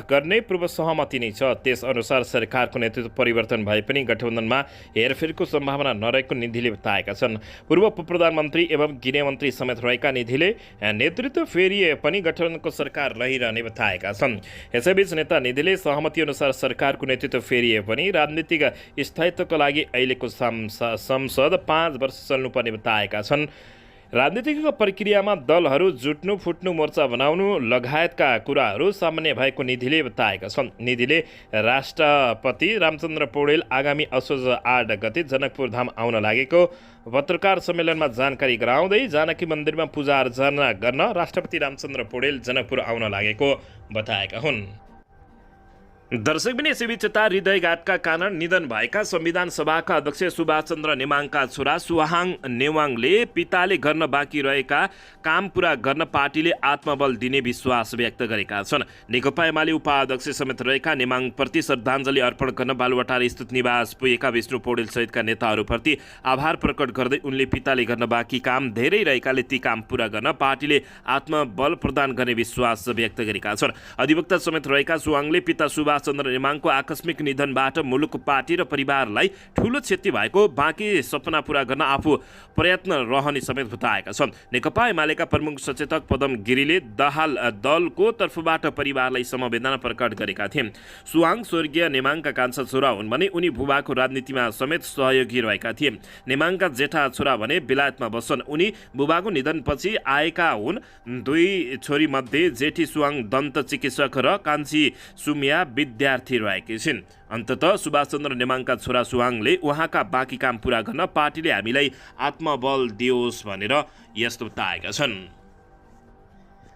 गर्ने पूर्व सहमति नै छ। त्यसअनुसार सरकारको नेतृत्व परिवर्तन भए पनि गठबन्धनमा हेरफेरको सम्भावना नरहेको निधिले बताएका छन्। पूर्व प्रधानमन्त्री एवं गृहमन्त्री समेत रहेका निधिले नेतृत्व फेरिए पनि गठबन्धनको सरकार रहिरहने बताएका छन्। यसैबीच नेता निधिले सहमति अनुसार सरकारको नेतृत्व फेरिए पनि राजनीतिक स्थायित्वको लागि अहिलेको संसद 5 वर्ष चल्नुपर्ने बताएका छन्। राजनीतिक प्रक्रियामा दलहरू जुट्नु, फुट्नु, मोर्चा बनाउनु लगायतका कुराहरू सामान्य भएको निधिले बताएका छन्। निधिले राष्ट्रपति रामचन्द्र पौडेल आगामी असोज 8 गते जनकपुर धाम आउन लागेको पत्रकार सम्मेलनमा जानकारी गराउँदै जानकी मन्दिरमा पूजा अर्चना गर्न राष्ट्रपति रामचन्द्र पौडेल जनकपुर आउन लागेको बताएका हुन्। दर्शक पनि यसैबीच यता हृदयघातका कारण निधन भएका संविधान सभाका अध्यक्ष सुभाषचन्द्र नेमाङका छोरा सुहाङ नेवाङले पिताले गर्न बाँकी रहेका काम पूरा गर्न पार्टीले आत्मबल दिने विश्वास व्यक्त गरेका छन्। नेकपा एमाले उपाध्यक्ष समेत रहेका नेमाङप्रति श्रद्धाञ्जली अर्पण गर्न बालुवाटार स्थित निवास पुगेका विष्णु पौडेल सहितका नेताहरूप्रति आभार प्रकट गर्दै उनले पिताले गर्न बाँकी काम धेरै रहेकाले ती काम पूरा गर्न पार्टीले आत्मबल प्रदान गर्ने विश्वास व्यक्त गरेका छन्। अधिवक्ता समेत रहेका सुहाङले पिता सुभाषचन्द्र नेमाङको आकस्मिक निधनबाट मुलुक, पार्टी र परिवारलाई ठूलो क्षति भएको, बाँकी सपना पूरा गर्न आफू प्रयत्न रहने समेत बताएका छन्। नेकपा एमालेका प्रमुख सचेतक पदम गिरीले दाहाल दलको तर्फबाट परिवारलाई समवेदना प्रकट गरेका थिए। सुहाङ स्वर्गीय नेमाङका कान्छा छोरा हुन् भने उनी बुबाको राजनीतिमा समेत सहयोगी रहेका थिए। नेमाङका जेठा छोरा भने बेलायतमा बस्छन्। उनी बुबाको निधनपछि आएका हुन्। 2 छोरी मध्ये जेठी सुहाङ दन्त चिकित्सक र कान्छी सुमिया विद्यार्थी रहेकी छिन्। अन्ततः सुभाषचन्द्र नेमाङका छोरा सुवाङले उहाँका बाँकी काम पूरा गर्न पार्टीले हामीलाई आत्मबल दियोस् भनेर यस्तो बताएका छन्।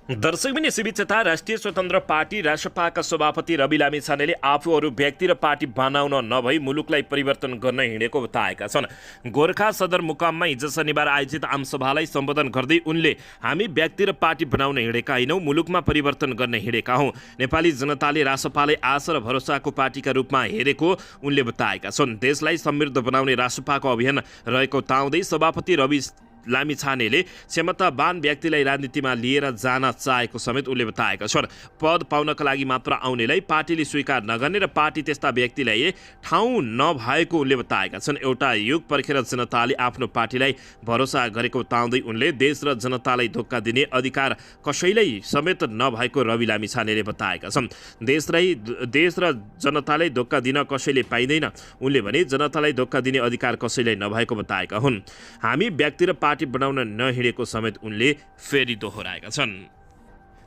दर्शकबिन यसैबीच यता राष्ट्रिय स्वतन्त्र पार्टी रासपाका सभापति रवि लामिछानेले आफूहरू व्यक्ति र पार्टी बनाउन नभई मुलुकलाई परिवर्तन गर्न हिँडेको बताएका छन्। गोर्खा सदरमुकाममा हिजो शनिबार आयोजित आमसभालाई सम्बोधन गर्दै उनले हामी व्यक्ति र पार्टी बनाउन हिँडेका होइनौँ, मुलुकमा परिवर्तन गर्न हिँडेका हौँ। नेपाली जनताले रासपालाई आशा र भरोसाको पार्टीका रूपमा हेरेको उनले बताएका छन्। देशलाई समृद्ध बनाउने रासपाको अभियान रहेको ताउँदै सभापति रवि लामिछानेले क्षमतावान व्यक्तिलाई राजनीतिमा लिएर जान चाहेको समेत उनले बताएका छन्। पद पाउनका लागि मात्र आउनेलाई पार्टीले स्वीकार नगर्ने र पार्टी त्यस्ता व्यक्तिलाई ठाउँ नभएको उनले बताएका छन्। एउटा युग पर्खेर जनताले आफ्नो पार्टीलाई भरोसा गरेको बताउँदै उनले देश र जनतालाई धोका दिने अधिकार कसैलाई समेत नभएको रवि लामिछानेले बताएका छन्। देश र जनतालाई धोका दिन कसैले पाइँदैन। उनले भने जनतालाई धोका दिने अधिकार कसैलाई नभएको बताएका हुन्। हामी व्यक्ति र पार्टी बनाउन नहिँडेको समेत उनले फेरि दोहोऱ्याएका छन्।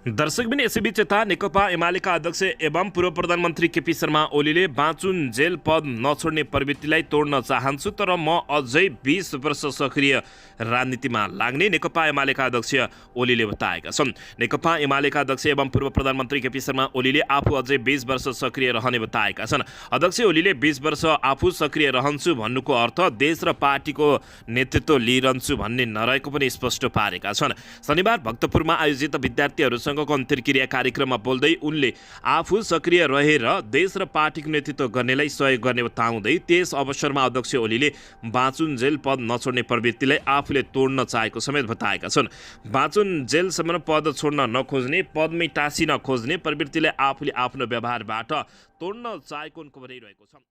दर्शकबिन यसैबीच यता नेकपा एमालेका अध्यक्ष एवं पूर्व प्रधानमन्त्री केपी शर्मा ओलीले बाँचुन्जेल पद नछोड्ने प्रवृत्तिलाई तोड्न चाहन्छु, तर म अझै 20 वर्ष सक्रिय राजनीतिमा लाग्ने नेकपा एमालेका अध्यक्ष ओलीले बताएका छन्। नेकपा एमालेका अध्यक्ष एवं पूर्व प्रधानमन्त्री केपी शर्मा ओलीले आफू अझै 20 वर्ष सक्रिय रहने बताएका छन्। अध्यक्ष ओलीले 20 वर्ष आफू सक्रिय रहन्छु भन्नुको अर्थ देश र पार्टीको नेतृत्व लिइरहन्छु भन्ने नरहेको पनि स्पष्ट पारेका छन्। शनिबार भक्तपुरमा आयोजित विद्यार्थीहरूसँग अन्तर्क्रिया कार्यक्रममा बोल्दै उनले आफू सक्रिय रहेर देश र पार्टीको नेतृत्व गर्नेलाई सहयोग गर्ने बताउँदै त्यस अवसरमा अध्यक्ष ओलीले बाँचुन्जेल पद नछोड्ने प्रवृत्तिलाई आफूले तोड्न चाहेको समेत बताएका छन्। बाँचुन्जेलसम्म पद छोड्न नखोज्ने, पदमै टाँसिन खोज्ने प्रवृत्तिलाई आफूले आफ्नो व्यवहारबाट तोड्न चाहेको उनको भनाइरहेको छ।